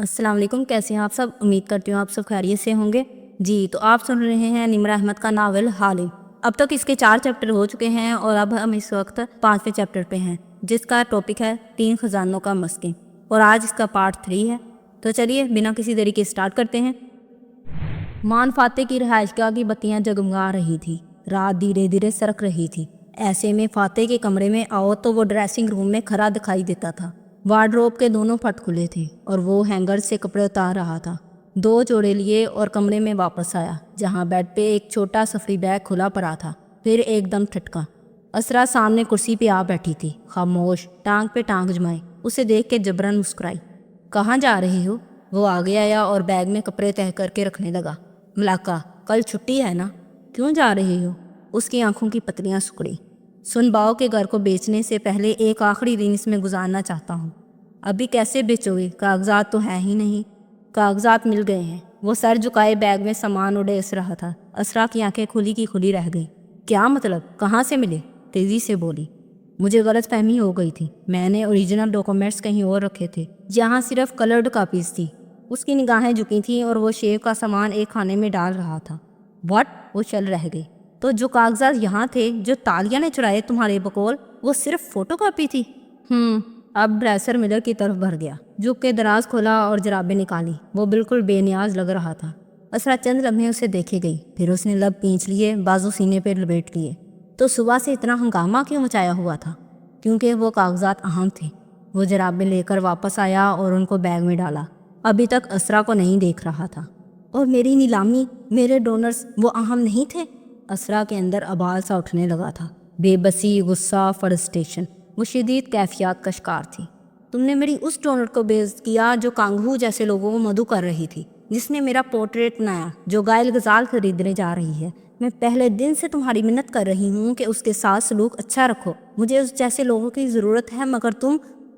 السلام علیکم، کیسے ہیں آپ سب؟ امید کرتی ہوں آپ سب خیریت سے ہوں گے۔ جی تو آپ سن رہے ہیں نمرہ احمد کا ناول حالم۔ اب تک اس کے 4 چیپٹر ہو چکے ہیں اور اب ہم اس وقت 5ویں چیپٹر پہ ہیں، جس کا ٹاپک ہے 3 خزانوں کا مسکن، اور آج اس کا پارٹ 3 ہے۔ تو چلیے بنا کسی دیری کے سٹارٹ کرتے ہیں۔ مان فاتح کی رہائش گاہ کی بتیاں جگمگا رہی تھی، رات دھیرے دھیرے سرک رہی تھی۔ ایسے میں فاتح کے کمرے میں آؤ تو وہ ڈریسنگ روم میں کھڑا دکھائی دیتا تھا۔ وارڈروب کے دونوں پھٹ کھلے تھے اور وہ ہینگر سے کپڑے اتار رہا تھا۔ 2 جوڑے لیے اور کمرے میں واپس آیا، جہاں بیڈ پہ ایک چھوٹا سفری بیگ کھلا پڑا تھا۔ پھر ایک دم ٹھٹکا۔ اسرا سامنے کرسی پہ آ بیٹھی تھی، خاموش، ٹانگ پہ ٹانگ جمائے۔ اسے دیکھ کے جبران مسکرائی۔ کہاں جا رہی ہو؟ وہ آگے آیا اور بیگ میں کپڑے تہہ کر کے رکھنے لگا۔ ملاقہ، کل چھٹی ہے نا؟ کیوں جا رہی ہو؟ اس کی آنکھوں کی پتلیاں سکڑی۔ سن باؤ کے گھر کو بیچنے سے پہلے ایک آخری دن اس میں گزارنا چاہتا ہوں۔ ابھی کیسے بیچو گے؟ کاغذات تو ہے ہی نہیں۔ کاغذات مل گئے ہیں۔ وہ سر جھکائے بیگ میں سامان اڑیس رہا تھا۔ اسرا کی آنکھیں کھلی کی کھلی رہ گئی۔ کیا مطلب؟ کہاں سے ملے؟ تیزی سے بولی۔ مجھے غلط فہمی ہو گئی تھی، میں نے اوریجنل ڈاکومنٹس کہیں اور رکھے تھے، یہاں صرف کلرڈ کاپیز تھی۔ اس کی نگاہیں جھکی تھیں اور وہ شیو کا سامان ایک خانے میں ڈال رہا تھا۔ واٹ؟ وہ چل رہ گئی۔ تو جو کاغذات یہاں تھے جو تالیہ نے چرائے تمہارے بقول، وہ صرف فوٹو کاپی تھی؟ اب ڈریسر ملر کی طرف بھر گیا، جھک کے دراز کھولا اور جرابیں نکالی۔ وہ بالکل بے نیاز لگ رہا تھا۔ اسرا چند لمحے اسے دیکھے گئی، پھر اس نے لب پینچ لیے، بازو سینے پہ لپیٹ لیے۔ تو صبح سے اتنا ہنگامہ کیوں مچایا ہوا تھا؟ کیونکہ وہ کاغذات اہم تھے۔ وہ جرابیں لے کر واپس آیا اور ان کو بیگ میں ڈالا۔ ابھی تک اسرا کو نہیں دیکھ رہا تھا۔ اور میری نیلامی، میرے ڈونرز، وہ اہم نہیں تھے؟ اسرا کے اندر ابال سا اٹھنے لگا تھا، بے بسی، غصہ، فرسٹریشن۔ وہ شدید کیفیات کا شکار تھی۔ تم نے میری اس ڈونر کو بے عزت کیا جو کانگہو جیسے لوگوں کو مدعو کر رہی تھی، جس نے میرا پورٹریٹ بنایا، جو غائل غزال خریدنے جا رہی ہے۔ میں پہلے دن سے تمہاری منت کر رہی ہوں کہ اس کے ساتھ سلوک اچھا رکھو، مجھے اس جیسے لوگوں کی ضرورت ہے، مگر تم…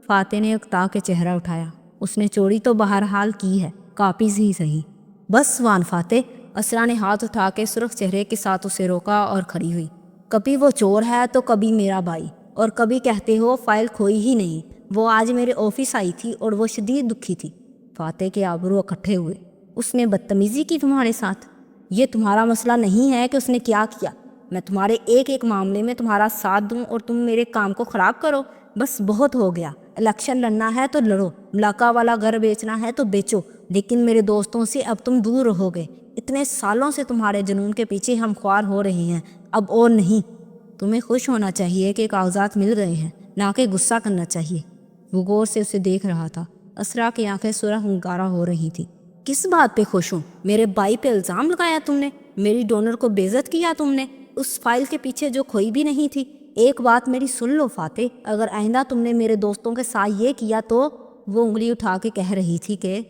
فاتح نے اکتا کے چہرہ اٹھایا۔ اس نے چوری تو بہرحال کی ہے، کاپیز ہی صحیح۔ بس وان فاتح۔ اسرا نے ہاتھ اٹھا کے سرخ چہرے کے ساتھ اسے روکا اور کھڑی ہوئی۔ کبھی وہ چور ہے تو کبھی میرا بھائی، اور کبھی کہتے ہو فائل کھوئی ہی نہیں۔ وہ آج میرے آفس آئی تھی اور وہ شدید دکھی تھی۔ فاتح کے آبرو اکٹھے ہوئے۔ اس نے بدتمیزی کی تمہارے ساتھ؟ یہ تمہارا مسئلہ نہیں ہے کہ اس نے کیا کیا۔ میں تمہارے ایک ایک معاملے میں تمہارا ساتھ دوں اور تم میرے کام کو خراب کرو؟ بس بہت ہو گیا۔ الیکشن لڑنا ہے تو لڑو، ملاقہ والا گھر بیچنا ہے تو بیچو، لیکن میرے دوستوں سے اب تم دور رہو گے۔ اتنے سالوں سے تمہارے جنون کے پیچھے ہم خوار ہو رہے ہیں، اب اور نہیں۔ تمہیں خوش ہونا چاہیے کہ کاغذات مل گئے ہیں، نہ کہ غصہ کرنا چاہیے۔ وہ غور سے اسے دیکھ رہا تھا۔ اسرا کی آنکھیں سرخ ہنکارا ہو رہی تھی۔ کس بات پہ خوش ہوں؟ میرے بھائی پہ الزام لگایا تم نے، میری ڈونر کو بے عزت کیا تم نے، اس فائل کے پیچھے جو کھوئی بھی نہیں تھی۔ ایک بات میری سن لو فاتح، اگر آئندہ تم نے میرے دوستوں کے ساتھ یہ کیا تو… وہ انگلی اٹھا کے کہہ رہی تھی کہ…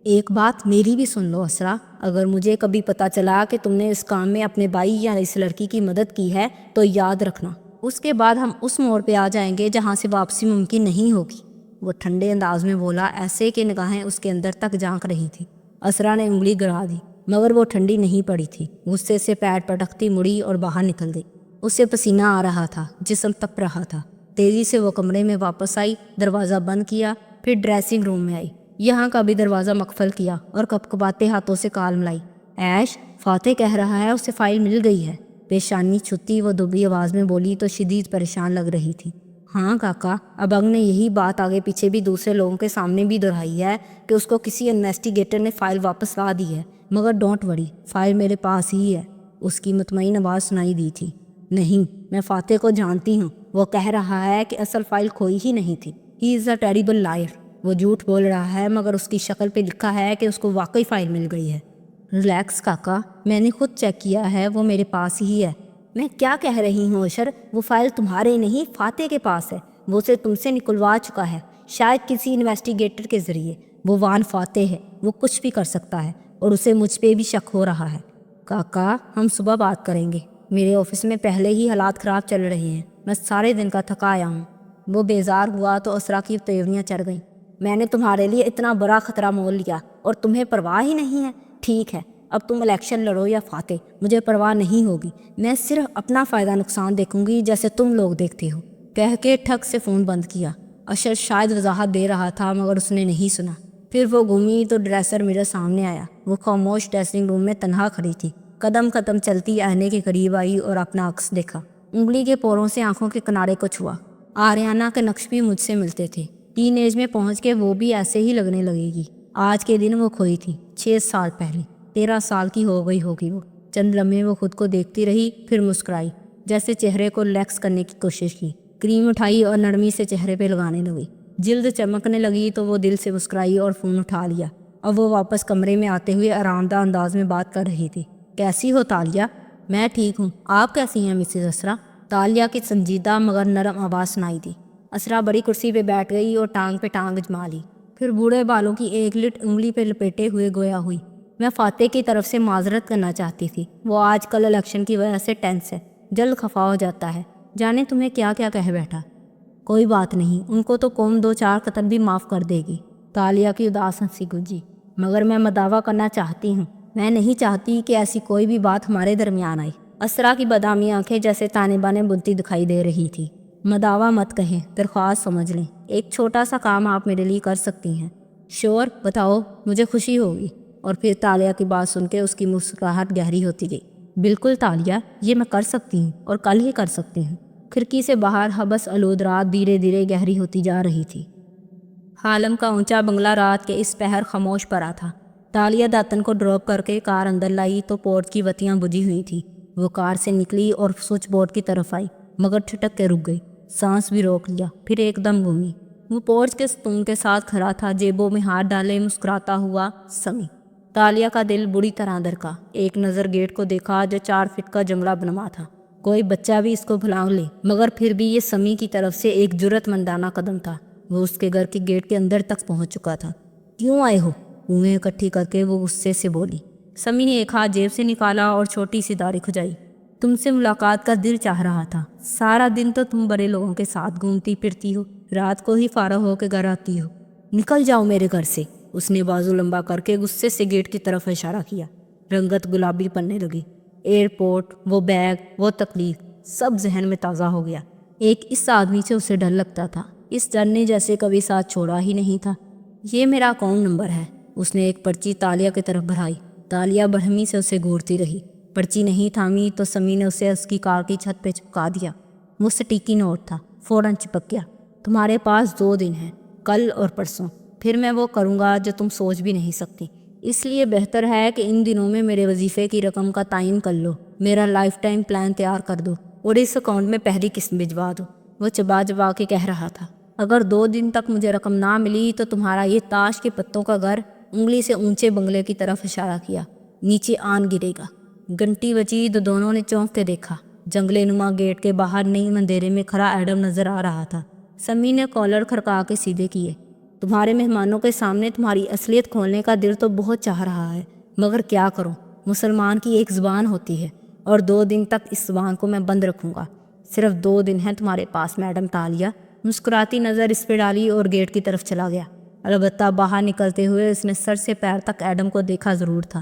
ایک بات میری بھی سن لو اسرا، اگر مجھے کبھی پتہ چلا کہ تم نے اس کام میں اپنے بھائی یا اس لڑکی کی مدد کی ہے تو یاد رکھنا، اس کے بعد ہم اس موڑ پہ آ جائیں گے جہاں سے واپسی ممکن نہیں ہوگی۔ وہ ٹھنڈے انداز میں بولا، ایسے کہ نگاہیں اس کے اندر تک جھانک رہی تھی۔ اسرا نے انگلی گرا دی، مگر وہ ٹھنڈی نہیں پڑی تھی۔ غصے سے پیر پٹکتی مڑی اور باہر نکل گئی۔ اسے پسینہ آ رہا تھا، جسم تپ رہا تھا۔ تیزی سے وہ کمرے میں واپس آئی، دروازہ بند کیا، پھر ڈریسنگ روم میں آئی۔ یہاں کا بھی دروازہ مقفل کیا اور کپکپاتے ہاتھوں سے کال ملائی۔ ایش، فاتح کہہ رہا ہے اسے فائل مل گئی ہے۔ پیشانی چھتی وہ دبلی آواز میں بولی تو شدید پریشان لگ رہی تھی۔ ہاں کاکا، ابنگ نے یہی بات آگے پیچھے بھی دوسرے لوگوں کے سامنے بھی دہرائی ہے کہ اس کو کسی انویسٹیگیٹر نے فائل واپس لا دی ہے، مگر ڈونٹ وری، فائل میرے پاس ہی ہے۔ اس کی مطمئن آواز سنائی دی تھی۔ نہیں، میں فاتح کو جانتی ہوں، وہ کہہ رہا ہے کہ اصل فائل کھوئی ہی نہیں تھی۔ ہی از اے ٹیریبل لائر۔ وہ جھوٹ بول رہا ہے، مگر اس کی شکل پہ لکھا ہے کہ اس کو واقعی فائل مل گئی ہے۔ ریلیکس کاکا، میں نے خود چیک کیا ہے، وہ میرے پاس ہی ہے۔ میں کیا کہہ رہی ہوں اشر، وہ فائل تمہارے نہیں فاتح کے پاس ہے۔ وہ اسے تم سے نکلوا چکا ہے، شاید کسی انویسٹیگیٹر کے ذریعے۔ وہ وان فاتح ہے، وہ کچھ بھی کر سکتا ہے، اور اسے مجھ پہ بھی شک ہو رہا ہے۔ کاکا، ہم صبح بات کریں گے، میرے آفس میں پہلے ہی حالات خراب چل رہے ہیں، میں سارے دن کا تھکا آیا ہوں۔ وہ بیزار ہوا تو اسرا کی تیوریاں چڑھ گئیں۔ میں نے تمہارے لیے اتنا بڑا خطرہ مول لیا اور تمہیں پرواہ ہی نہیں ہے؟ ٹھیک ہے، اب تم الیکشن لڑو یا فاتح، مجھے پرواہ نہیں ہوگی، میں صرف اپنا فائدہ نقصان دیکھوں گی جیسے تم لوگ دیکھتے ہو۔ کہہ کے ٹھک سے فون بند کیا۔ اشر شاید وضاحت دے رہا تھا، مگر اس نے نہیں سنا۔ پھر وہ گھومی تو ڈریسر میرر سامنے آیا۔ وہ خاموش ڈریسنگ روم میں تنہا کھڑی تھی۔ قدم قدم چلتی آئینے کے قریب آئی اور اپنا عکس دیکھا۔ انگلی کے پوروں سے آنکھوں کے کنارے کو چھوا۔ آریانہ کے نقش بھی مجھ سے ملتے تھے۔ ٹین ایج میں پہنچ کے وہ بھی ایسے ہی لگنے لگے گی۔ آج کے دن وہ کھوئی تھی 6 سال پہلے۔ 13 سال کی ہو گئی ہوگی وہ۔ چند لمحے وہ خود کو دیکھتی رہی، پھر مسکرائی، جیسے چہرے کو ریلیکس کرنے کی کوشش کی۔ کریم اٹھائی اور نرمی سے چہرے پہ لگانے لگی۔ جلد چمکنے لگی تو وہ دل سے مسکرائی اور فون اٹھا لیا۔ اب وہ واپس کمرے میں آتے ہوئے آرام دہ انداز میں بات کر رہی تھی۔ کیسی ہو تالیہ؟ میں ٹھیک ہوں، آپ کیسی ہیں مسز اسرا؟ تالیہ کی سنجیدہ مگر نرم آواز سنائی دی۔ اسرا بڑی کرسی پہ بیٹھ گئی اور ٹانگ پہ ٹانگ جما لی، پھر بوڑھے بالوں کی ایک لٹ انگلی پہ لپیٹے ہوئے گویا ہوئی۔ میں فاتح کی طرف سے معذرت کرنا چاہتی تھی، وہ آج کل الیکشن کی وجہ سے ٹینس ہے، جلد خفا ہو جاتا ہے، جانے تمہیں کیا کیا کہہ بیٹھا۔ کوئی بات نہیں، ان کو تو قوم 2-4 قتل بھی معاف کر دے گی۔ تالیہ کی اداس ہنسی گونجی۔ مگر میں مداوع کرنا چاہتی ہوں، میں نہیں چاہتی کہ ایسی کوئی بھی بات ہمارے درمیان آئے۔ اسرا کی بادامی آنکھیں جیسے تانے بانے بنتی دکھائی دے رہی تھی۔ مداوع مت کہیں، درخواست سمجھ لیں، ایک چھوٹا سا کام آپ میرے لیے کر سکتی ہیں۔ شور، بتاؤ، مجھے خوشی ہوگی۔ اور پھر تالیہ کی بات سن کے اس کی مسکراہٹ گہری ہوتی گئی۔ بالکل تالیہ، یہ میں کر سکتی ہوں اور کل ہی کر سکتی ہوں۔ کھڑکی سے باہر حبس آلود رات دھیرے دھیرے گہری ہوتی جا رہی تھی۔ حالم کا اونچا بنگلہ رات کے اس پہر خاموش پڑا تھا۔ تالیہ داتن کو ڈراپ کر کے کار اندر لائی تو پورٹ کی بتیاں بجھی ہوئی تھیں۔ وہ کار سے نکلی اور سوئچ بورڈ کی طرف آئی، مگر ٹھٹک کے رک گئی، سانس بھی روک لیا، پھر ایک دم گھومی۔ وہ پورچ کے ستون کے ساتھ کھڑا تھا، جیبوں میں ہاتھ ڈالے مسکراتا ہوا سمی۔ تالیہ کا دل بری طرح دھڑکا۔ ایک نظر گیٹ کو دیکھا جو 4 فٹ کا جنگلہ بنوا تھا۔ کوئی بچہ بھی اس کو بھلا لے، مگر پھر بھی یہ سمی کی طرف سے ایک جرأت مندانہ قدم تھا۔ وہ اس کے گھر کے گیٹ کے اندر تک پہنچ چکا تھا۔ کیوں آئے ہو؟ اونگیں اکٹھی کر کے وہ غصے سے بولی۔ سمی نے ایک ہاتھ جیب سے نکالا اور چھوٹی سی داڑھی کھجائی۔ تم سے ملاقات کا دل چاہ رہا تھا، سارا دن تو تم بڑے لوگوں کے ساتھ گھومتی پھرتی ہو، رات کو ہی فارغ ہو کے گھر آتی ہو۔ نکل جاؤ میرے گھر سے۔ اس نے بازو لمبا کر کے غصے سے گیٹ کی طرف اشارہ کیا۔ رنگت گلابی پڑنے لگی۔ ایئرپورٹ، وہ بیگ، وہ تکلیف، سب ذہن میں تازہ ہو گیا۔ ایک اس آدمی سے اسے ڈر لگتا تھا، اس ڈر نے جیسے کبھی ساتھ چھوڑا ہی نہیں تھا۔ یہ میرا اکاؤنٹ نمبر ہے۔ اس نے ایک پرچی تالیہ کی طرف بڑھائی۔ تالیہ برہمی سے اسے گھورتی رہی۔ پرچی نہیں تھامی تو سمی نے اسے اس کی کار کی چھت پہ چپکا دیا۔ وہ سٹیکی نوٹ تھا، فوراً چپک گیا۔ تمہارے پاس 2 دن ہیں، کل اور پرسوں، پھر میں وہ کروں گا جو تم سوچ بھی نہیں سکتی۔ اس لیے بہتر ہے کہ ان دنوں میں میرے وظیفے کی رقم کا تعین کر لو، میرا لائف ٹائم پلان تیار کر دو اور اس اکاؤنٹ میں پہلی قسط بھجوا دو۔ وہ چبا چبا کے کہہ رہا تھا، اگر 2 دن تک مجھے رقم نہ ملی تو تمہارا یہ تاش کے پتوں کا گھر، انگلی سے اونچے بنگلے کی طرف اشارہ کیا، نیچے آن گرے گا۔ گھنٹی بجی تو دونوں نے چونک کے دیکھا۔ جنگلے نما گیٹ کے باہر نئی اندھیرے میں کھڑا ایڈم نظر آ رہا تھا۔ سمی نے کالر کھڑکا کے سیدھے کیے۔ تمہارے مہمانوں کے سامنے تمہاری اصلیت کھولنے کا دل تو بہت چاہ رہا ہے، مگر کیا کروں، مسلمان کی ایک زبان ہوتی ہے اور 2 دن تک اس زبان کو میں بند رکھوں گا۔ صرف 2 دن ہیں تمہارے پاس میڈم تالیہ۔ مسکراتی نظر اس پہ ڈالی اور گیٹ کی طرف چلا گیا۔ البتہ باہر نکلتے ہوئے اس نے سر سے پیر تک ایڈم کو دیکھا ضرور تھا۔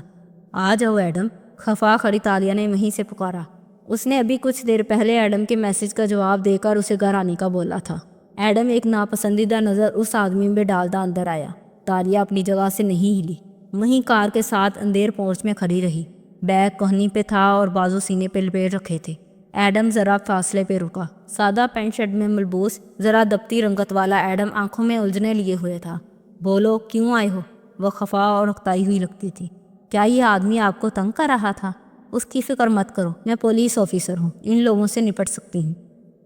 آ جاؤ ایڈم، خفا کھڑی تالیہ نے وہیں سے پکارا۔ اس نے ابھی کچھ دیر پہلے ایڈم کے میسج کا جواب دے کر اسے گھر آنے کا بولا تھا۔ ایڈم ایک ناپسندیدہ نظر اس آدمی میں ڈالتا اندر آیا۔ تالیہ اپنی جگہ سے نہیں ہلی، وہیں کار کے ساتھ اندھیر پورچ میں کھڑی رہی۔ بیگ کوہنی پہ تھا اور بازو سینے پہ لپیٹ رکھے تھے۔ ایڈم ذرا فاصلے پہ رکا۔ سادہ پینٹ شرٹ میں ملبوس، ذرا دبتی رنگت والا ایڈم آنکھوں میں الجھنے لیے ہوئے تھا۔ بولو، کیوں آئے ہو؟ وہ خفا اور اکتائی ہوئی لگتی تھی۔ کیا یہ آدمی آپ کو تنگ کر رہا تھا؟ اس کی فکر مت کرو، میں پولیس آفیسر ہوں، ان لوگوں سے نپٹ سکتی ہوں۔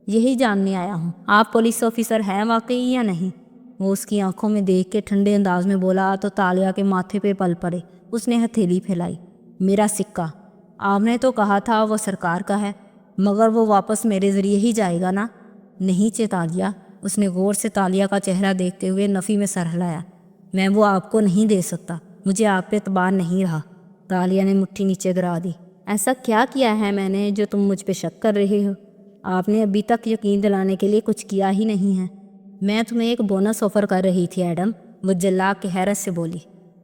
یہی جاننے آیا ہوں، آپ پولیس آفیسر ہیں واقعی یا نہیں؟ وہ اس کی آنکھوں میں دیکھ کے ٹھنڈے انداز میں بولا تو تالیہ کے ماتھے پہ پل پڑے۔ اس نے ہتھیلی پھیلائی۔ میرا سکہ، آپ نے تو کہا تھا وہ سرکار کا ہے، مگر وہ واپس میرے ذریعے ہی جائے گا نا؟ نہیں تالیہ، اس نے غور سے تالیہ کا چہرہ دیکھتے ہوئے نفی میں سر ہلایا۔ میں وہ آپ کو نہیں دے سکتا، مجھے آپ پہ اعتبار نہیں رہا۔ تالیہ نے مٹھی نیچے گرا دی۔ ایسا کیا کیا ہے میں نے جو تم مجھ پہ شک کر رہے ہو؟ آپ نے ابھی تک یقین دلانے کے لیے کچھ کیا ہی نہیں ہے۔ میں تمہیں ایک بونس آفر کر رہی تھی ایڈم، وہ جلاک کے حیرت سے بولی۔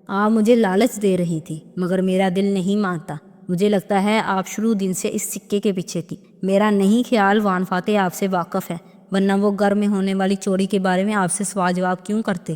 آپ مجھے لالچ دے رہی تھی، مگر میرا دل نہیں مانتا۔ مجھے لگتا ہے آپ شروع دن سے اس سکے کے پیچھے تھی۔ میرا نہیں خیال وان فاتح آپ سے واقف ہے، ورنہ وہ گھر میں ہونے والی چوری کے بارے میں آپ سے سوال جواب کیوں کرتے؟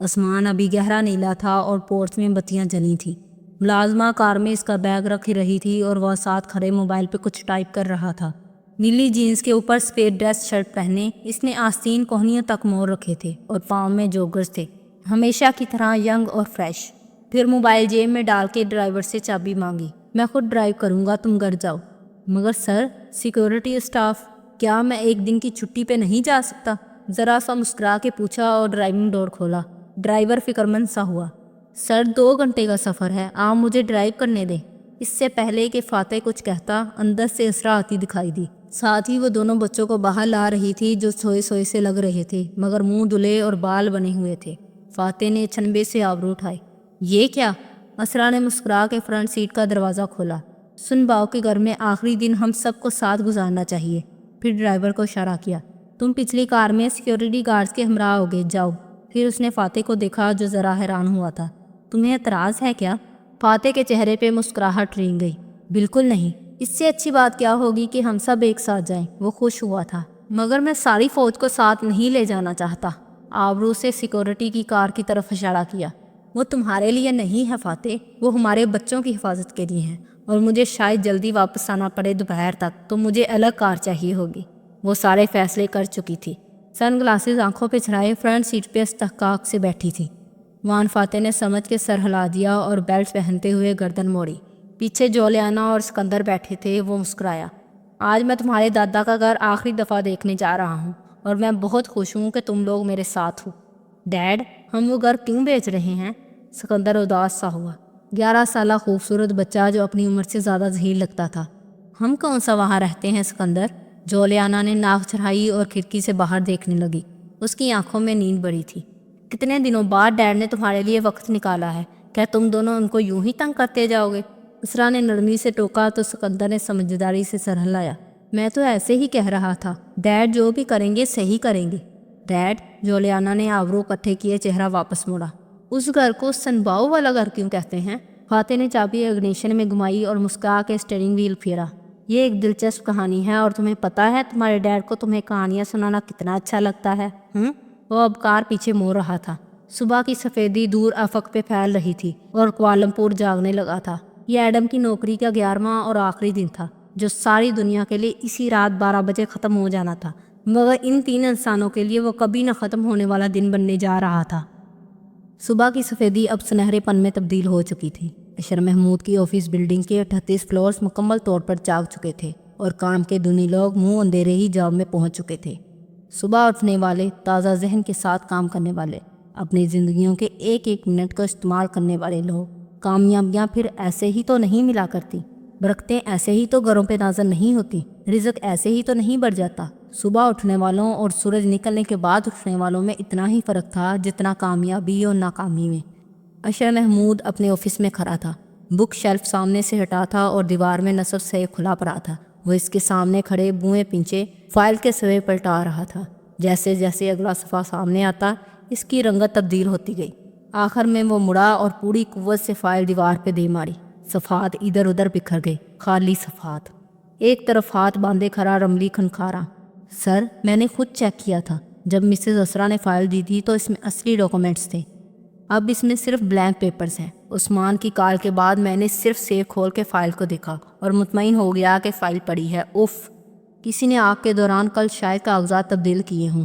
آسمان ابھی گہرا نیلا تھا اور پورٹس میں بتیاں جلی تھیں۔ ملازمہ کار میں اس کا بیگ رکھ رہی تھی اور وہ ساتھ کھڑے موبائل پہ کچھ ٹائپ کر رہا تھا۔ نیلی جینس کے اوپر سفید ڈریس شرٹ پہنے اس نے آستین کوہنیوں تک موڑ رکھے تھے اور پاؤں میں جوگرز تھے، ہمیشہ کی طرح ینگ اور فریش۔ پھر موبائل جیب میں ڈال کے ڈرائیور سے چابی مانگی۔ میں خود ڈرائیو کروں گا، تم گھر جاؤ۔ مگر سر، سیکیورٹی اسٹاف، کیا میں ایک دن کی چھٹی پہ نہیں جا سکتا؟ ذرا سا مسکرا کے پوچھا اور ڈرائیونگ ڈور کھولا۔ ڈرائیور فکرمند سا ہوا۔ سر، 2 گھنٹے کا سفر ہے، آپ مجھے ڈرائیو کرنے دیں۔ اس سے پہلے کہ فاتح کچھ کہتا، اندر سے اسرا آتی دکھائی دی۔ ساتھ ہی وہ دونوں بچوں کو باہر لا رہی تھی جو سوئے سوئے سے لگ رہے تھے مگر منہ دھلے اور بال بنے ہوئے تھے۔ فاتح نے چھنبے سے آبرو اٹھائے۔ یہ کیا؟ اسرا نے مسکرا کے فرنٹ سیٹ کا دروازہ کھولا۔ سن باؤ کے گھر میں آخری دن ہم سب کو ساتھ گزارنا چاہیے۔ پھر ڈرائیور کو اشارہ کیا۔ تم پچھلی کار میں سیکیورٹی گارڈز کے ہمراہ ہوگے، جاؤ۔ پھر اس نے فاتح کو دیکھا جو ذرا حیران ہوا تھا۔ تمہیں اعتراض ہے کیا؟ فاتح کے چہرے پہ مسکراہٹ رنگ گئی۔ بالکل نہیں، اس سے اچھی بات کیا ہوگی کہ ہم سب ایک ساتھ جائیں۔ وہ خوش ہوا تھا، مگر میں ساری فوج کو ساتھ نہیں لے جانا چاہتا۔ آبرو سے سیکیورٹی کی کار کی طرف اشارہ کیا۔ وہ تمہارے لیے نہیں ہے فاتح، وہ ہمارے بچوں کی حفاظت کے لیے ہیں، اور مجھے شاید جلدی واپس آنا پڑے دوپہر تک، تو مجھے الگ کار چاہیے ہوگی۔ وہ سارے فیصلے کر چکی تھی۔ سن گلاسز آنکھوں پہ چڑھائے فرنٹ سیٹ پہ استحقاق سے بیٹھی تھی۔ وان فاتح نے سمجھ کے سر ہلا دیا اور بیلٹ پہنتے ہوئے گردن موڑی۔ پیچھے جولیانا اور سکندر بیٹھے تھے۔ وہ مسکرایا۔ آج میں تمہارے دادا کا گھر آخری دفعہ دیکھنے جا رہا ہوں اور میں بہت خوش ہوں کہ تم لوگ میرے ساتھ ہو۔ ڈیڈ، ہم وہ گھر کیوں بیچ رہے ہیں؟ سکندر اداس سا ہوا۔ 11 سالہ خوبصورت بچہ جو اپنی عمر سے زیادہ ذہین لگتا تھا۔ ہم کون سا وہاں رہتے ہیں سکندر؟ جولیانا نے ناک چڑھائی اور کھڑکی سے باہر دیکھنے لگی۔ اس کی آنکھوں میں نیند بڑی تھی۔ کتنے دنوں بعد ڈیڈ نے تمہارے لیے وقت نکالا ہے، کیا تم دونوں ان کو یوں ہی تنگ کرتے جاؤ گے؟ اسرا نے نرمی سے ٹوکا تو سکندر نے سمجھداری سے سر ہلایا۔ میں تو ایسے ہی کہہ رہا تھا، ڈیڈ جو بھی کریں گے صحیح کریں گے۔ ڈیڈ، جولیانا نے آبرو کٹھے کیے چہرہ واپس موڑا۔ اس گھر کو سنباؤ والا گھر کیوں کہتے ہیں؟ فاتح نے چابی اگنیشن میں گھمائی اور مسکرا کے اسٹیئرنگ وہیل پھیرا۔ یہ ایک دلچسپ کہانی ہے، اور تمہیں پتہ ہے تمہارے ڈیڈ کو تمہیں کہانیاں سنانا کتنا اچھا لگتا ہے۔ وہ اب کار پیچھے موڑ رہا تھا۔ صبح کی سفیدی دور افق پہ پھیل رہی تھی اور کوالمپور جاگنے لگا تھا۔ یہ ایڈم کی نوکری کا 11واں اور آخری دن تھا، جو ساری دنیا کے لیے اسی رات 12 بجے ختم ہو جانا تھا، مگر ان 3 انسانوں کے لیے وہ کبھی نہ ختم ہونے والا دن بننے جا رہا تھا۔ صبح کی سفیدی اب سنہرے پن میں تبدیل ہو چکی تھی۔ اشر محمود کی آفس بلڈنگ کے 38 فلورز مکمل طور پر جاگ چکے تھے اور کام کے دنی لوگ منہ اندھیرے ہی جاب میں پہنچ چکے تھے۔ صبح اٹھنے والے، تازہ ذہن کے ساتھ کام کرنے والے، اپنی زندگیوں کے ایک ایک منٹ کو استعمال کرنے والے لوگ۔ کامیابیاں پھر ایسے ہی تو نہیں ملا کرتی، برکتیں ایسے ہی تو گھروں پہ نازل نہیں ہوتی، رزق ایسے ہی تو نہیں بڑھ جاتا۔ صبح اٹھنے والوں اور سورج نکلنے کے بعد اٹھنے والوں میں اتنا ہی فرق تھا جتنا کامیابی اور ناکامی میں۔ اشر محمود اپنے آفس میں کھڑا تھا۔ بک شیلف سامنے سے ہٹا تھا اور دیوار میں نصب سے کھلا پڑا تھا۔ وہ اس کے سامنے کھڑے بوئیں پنچے فائل کے سوے پلٹا رہا تھا۔ جیسے جیسے اگلا صفحہ سامنے آتا، اس کی رنگت تبدیل ہوتی گئی۔ آخر میں وہ مڑا اور پوری قوت سے فائل دیوار پہ دے ماری۔ صفحات ادھر ادھر بکھر گئے، خالی صفحات۔ ایک طرف ہاتھ باندھے کھڑا رملی کھنکھارا۔ سر، میں نے خود چیک کیا تھا۔ جب مسز اسرا نے فائل دی تھی تو اس میں اصلی ڈاکومنٹس تھے، اب اس میں صرف بلینک پیپرز ہیں۔ عثمان کی کال کے بعد میں نے صرف سیف کھول کے فائل کو دیکھا اور مطمئن ہو گیا کہ فائل پڑی ہے۔ اف، کسی نے آگ کے دوران کل شاید کاغذات تبدیل کیے ہوں۔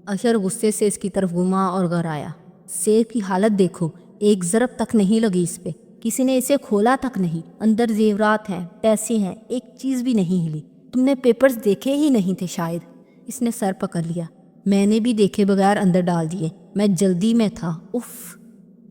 اشر غصے سے اس کی طرف گھوما اور گھر آیا۔ سیف کی حالت دیکھو، ایک ضرب تک نہیں لگی اس پہ، کسی نے اسے کھولا تک نہیں۔ اندر زیورات ہیں، پیسے ہیں، ایک چیز بھی نہیں ہلی۔ تم نے پیپرز دیکھے ہی نہیں تھے شاید۔ اس نے سر پکڑ لیا۔ میں نے بھی دیکھے بغیر اندر ڈال دیے، میں جلدی میں تھا۔ اف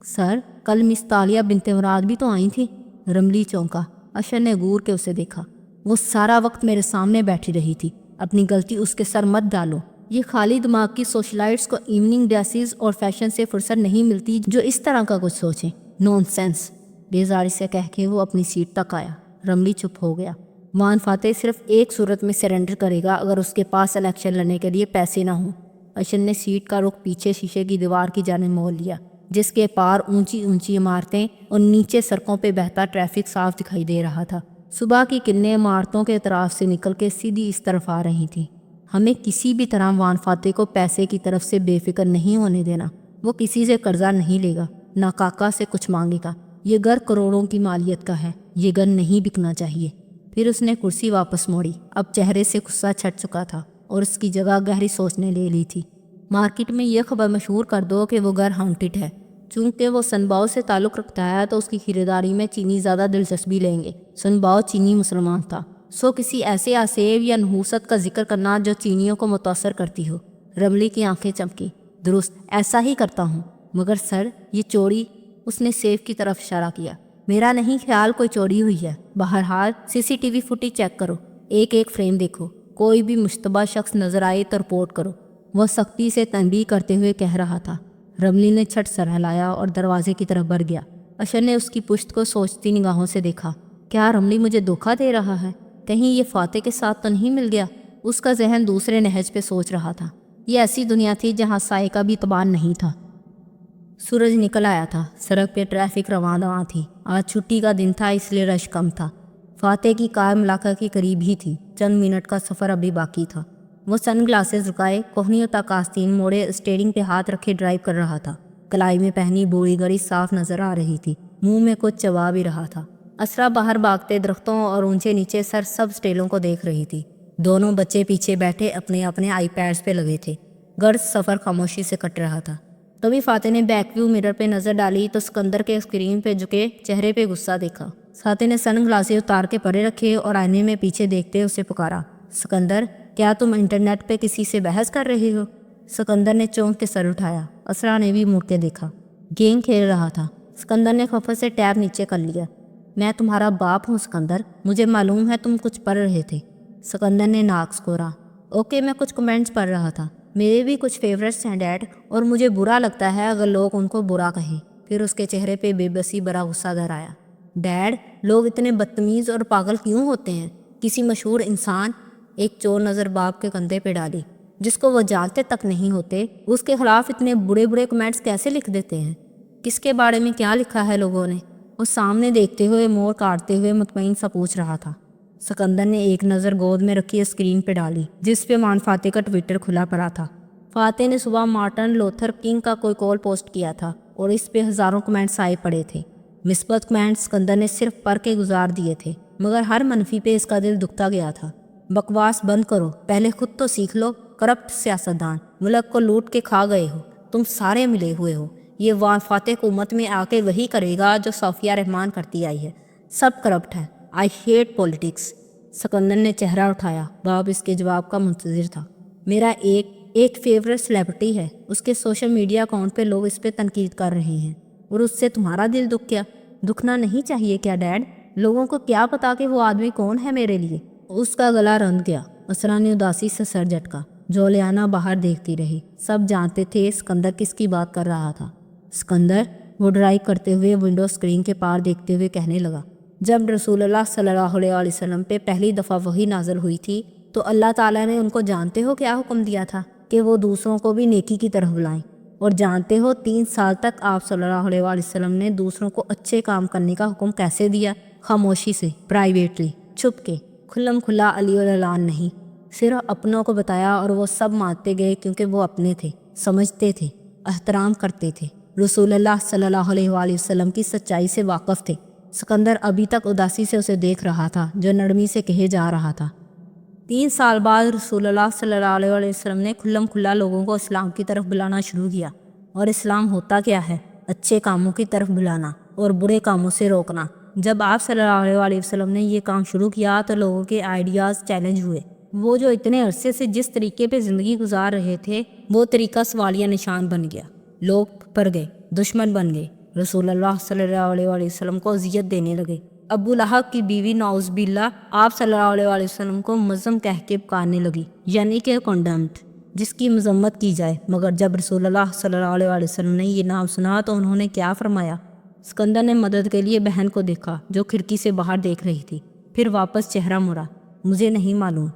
سر، کل مس تالیہ بنت مراد بھی تو آئی تھی۔ رملی چونکا۔ اشر نے غور کے اسے دیکھا۔ وہ سارا وقت میرے سامنے بیٹھی رہی تھی۔ اپنی غلطی اس کے سر مت ڈالو۔ یہ خالی دماغ کی سوشلائٹس کو ایوننگ ڈریسز اور فیشن سے فرصت نہیں ملتی جو اس طرح کا کچھ سوچیں۔ نون سینس، بیزاری سے کہہ کے وہ اپنی سیٹ تک آیا۔ رملی چپ ہو گیا۔ وان فاتح صرف ایک صورت میں سرنڈر کرے گا، اگر اس کے پاس الیکشن لڑنے کے لیے پیسے نہ ہوں۔ اشر نے سیٹ کا رخ پیچھے شیشے کی دیوار کی جانب موڑ لیا، جس کے پار اونچی اونچی عمارتیں اور نیچے سڑکوں پہ بہتا ٹریفک صاف دکھائی دے رہا تھا۔ صبح کی کرنیں عمارتوں کے اطراف سے نکل کے سیدھی اس طرف آ رہی تھیں۔ ہمیں کسی بھی طرح وان فاتح کو پیسے کی طرف سے بے فکر نہیں ہونے دینا۔ وہ کسی سے قرضہ نہیں لے گا، نہ کاکا سے کچھ مانگے گا۔ یہ گھر کروڑوں کی مالیت کا ہے، یہ گھر نہیں بکنا چاہیے۔ پھر اس نے کرسی واپس موڑی۔ اب چہرے سے غصہ چھٹ چکا تھا اور اس کی جگہ گہری سوچ نے لے لی تھی۔ مارکیٹ میں یہ خبر مشہور کر دو کہ وہ گھر ہانٹڈ ہے۔ چونکہ وہ سنباؤ سے تعلق رکھتا ہے تو اس کی خریداری میں چینی زیادہ دلچسپی لیں گے۔ سنباؤ چینی مسلمان تھا، سو کسی ایسے آسیب یا نحوست کا ذکر کرنا جو چینیوں کو متاثر کرتی ہو۔ رملی کی آنکھیں چمکی۔ درست، ایسا ہی کرتا ہوں، مگر سر یہ چوری، اس نے سیف کی طرف اشارہ کیا۔ میرا نہیں خیال کوئی چوری ہوئی ہے۔ بہرحال CCTV فوٹیج چیک کرو، ایک ایک فریم دیکھو، کوئی بھی مشتبہ شخص نظر آئے تو رپورٹ کرو، وہ سختی سے تنبیہ کرتے ہوئے کہہ رہا تھا۔ رملی نے چھٹ سر ہلایا اور دروازے کی طرف بڑھ گیا۔ اشر نے اس کی پشت کو سوچتی نگاہوں سے دیکھا۔ کیا رملی مجھے دھوکہ دے رہا ہے؟ کہیں یہ فاتح کے ساتھ تو نہیں مل گیا؟ اس کا ذہن دوسرے نہج پہ سوچ رہا تھا۔ یہ ایسی دنیا تھی جہاں سائے کا بھی اعتبار نہیں تھا۔ سورج نکل آیا تھا، سڑک پہ ٹریفک رواں تھی۔ آج چھٹی کا دن تھا اس لیے رش کم تھا۔ فاتح کی کار ملاقہ کے قریب ہی تھی، چند منٹ کا سفر ابھی باقی تھا۔ وہ سن گلاسز رکائے، کوہنیوں تک آستین موڑے، اسٹیئرنگ پہ ہاتھ رکھے ڈرائیو کر رہا تھا۔ کلائی میں پہنی بوڑھی گھڑی صاف نظر آ رہی تھی، منہ میں کچھ چبا بھی رہا تھا۔ اسرا باہر بھاگتے درختوں اور اونچے نیچے سر سب سٹیلوں کو دیکھ رہی تھی۔ دونوں بچے پیچھے بیٹھے اپنے اپنے آئی پیڈز پہ لگے تھے۔ گرد سفر خاموشی سے کٹ رہا تھا۔ تبھی فاتح نے بیک ویو مرر پہ نظر ڈالی تو سکندر کے اسکرین پہ جھکے چہرے پہ غصہ دیکھا۔ فاتح نے سن گلاسز اتار کے پرے رکھے اور آئینے میں پیچھے دیکھتے اسے پکارا، سکندر کیا تم انٹرنیٹ پہ کسی سے بحث کر رہے ہو؟ سکندر نے چونک کے سر اٹھایا۔ اسرا نے بھی مڑ کے دیکھا۔ گیم کھیل رہا تھا۔ سکندر نے خفت سے ٹیب نیچے کر لیا۔ میں تمہارا باپ ہوں سکندر، مجھے معلوم ہے تم کچھ پڑھ رہے تھے۔ سکندر نے ناک سکورا۔ اوکے، میں کچھ کمنٹس پڑھ رہا تھا، میرے بھی کچھ فیورٹس ہیں ڈیڈ، اور مجھے برا لگتا ہے اگر لوگ ان کو برا کہیں۔ پھر اس کے چہرے پہ بے بسی بڑا غصہ گھر آیا۔ ڈیڈ، لوگ اتنے بدتمیز اور پاگل کیوں ہوتے ہیں؟ کسی مشہور انسان، ایک چور نظر باپ کے کندھے پہ ڈالی، جس کو وہ جانتے تک نہیں ہوتے، اس کے خلاف اتنے برے برے کمنٹس کیسے لکھ دیتے ہیں؟ کس کے بارے میں کیا لکھا ہے لوگوں نے؟ وہ سامنے دیکھتے ہوئے موڑ کاٹتے ہوئے مطمئن سا پوچھ رہا تھا۔ سکندر نے ایک نظر گود میں رکھی اسکرین پہ ڈالی جس پہ مان فاتح کا ٹویٹر کھلا پڑا تھا۔ فاتح نے صبح مارٹن لوتھر کنگ کا کوئی کال پوسٹ کیا تھا اور اس پہ ہزاروں کمنٹس آئے پڑے تھے۔ مثبت کمنٹس سکندر نے صرف پڑھ کے گزار دیے تھے، مگر ہر منفی پہ اس کا دل دکھتا گیا تھا۔ بکواس بند کرو، پہلے خود تو سیکھ لو۔ کرپٹ سیاستدان، ملک کو لوٹ کے کھا گئے ہو، تم سارے ملے ہوئے ہو۔ یہ فاتح حکومت میں آ کے وہی کرے گا جو صوفیہ رحمان کرتی آئی ہے۔ سب کرپٹ ہے۔ I hate politics. سکندر نے چہرہ اٹھایا۔ باپ اس کے جواب کا منتظر تھا۔ میرا ایک فیورٹ سیلیبریٹی ہے، اس کے سوشل میڈیا اکاؤنٹ پہ لوگ اس پہ تنقید کر رہے ہیں، اور اس سے تمہارا دل دکھ گیا؟ دکھنا نہیں چاہیے کیا ڈیڈ؟ لوگوں کو کیا پتا کہ وہ آدمی کون ہے میرے لیے؟ اس کا گلا رند گیا۔ اسرا نے اداسی سے سر جھٹکا۔ جولیانا باہر دیکھتی رہی۔ سب جانتے تھے سکندر کس کی بات کر رہا تھا۔ سکندر، وہ ڈرائیو کرتے ہوئے ونڈو اسکرین کے پار دیکھتے ہوئے کہنے لگا، جب رسول اللہ صلی اللہ علیہ وسلم پہ پہلی دفعہ وحی نازل ہوئی تھی تو اللہ تعالیٰ نے ان کو جانتے ہو کیا حکم دیا تھا؟ کہ وہ دوسروں کو بھی نیکی کی طرف بلائیں۔ اور جانتے ہو 3 سال تک آپ صلی اللہ علیہ وسلم نے دوسروں کو اچھے کام کرنے کا حکم کیسے دیا؟ خاموشی سے، پرائیویٹلی، چھپ کے، کھلم کھلا علی الاعلان نہیں، صرف اپنوں کو بتایا، اور وہ سب مانتے گئے کیونکہ وہ اپنے تھے، سمجھتے تھے، احترام کرتے تھے، رسول اللہ صلی اللہ علیہ وسلم کی سچائی سے واقف تھے۔ سکندر ابھی تک اداسی سے اسے دیکھ رہا تھا جو نرمی سے کہے جا رہا تھا۔ 3 سال بعد رسول اللہ صلی اللہ علیہ وسلم نے کھلم کھلا لوگوں کو اسلام کی طرف بلانا شروع کیا۔ اور اسلام ہوتا کیا ہے؟ اچھے کاموں کی طرف بلانا اور برے کاموں سے روکنا۔ جب آپ صلی اللہ علیہ وسلم نے یہ کام شروع کیا تو لوگوں کے آئیڈیاز چیلنج ہوئے۔ وہ جو اتنے عرصے سے جس طریقے پہ زندگی گزار رہے تھے وہ طریقہ سوالیہ نشان بن گیا۔ لوگ پڑ گئے، دشمن بن گئے، رسول اللہ صلی اللہ علیہ وسلم کو اذیت دینے لگے۔ ابو لہب کی بیوی نعوذ باللہ آپ صلی اللہ علیہ وسلم کو مذموم کہہ کے پکارنے لگی، یعنی کہ کنڈمڈ، جس کی مذمت کی جائے۔ مگر جب رسول اللہ صلی اللہ علیہ وسلم نے یہ نام سنا تو انہوں نے کیا فرمایا؟ سکندر نے مدد کے لیے بہن کو دیکھا جو کھڑکی سے باہر دیکھ رہی تھی، پھر واپس چہرہ مڑا۔ مجھے نہیں معلوم۔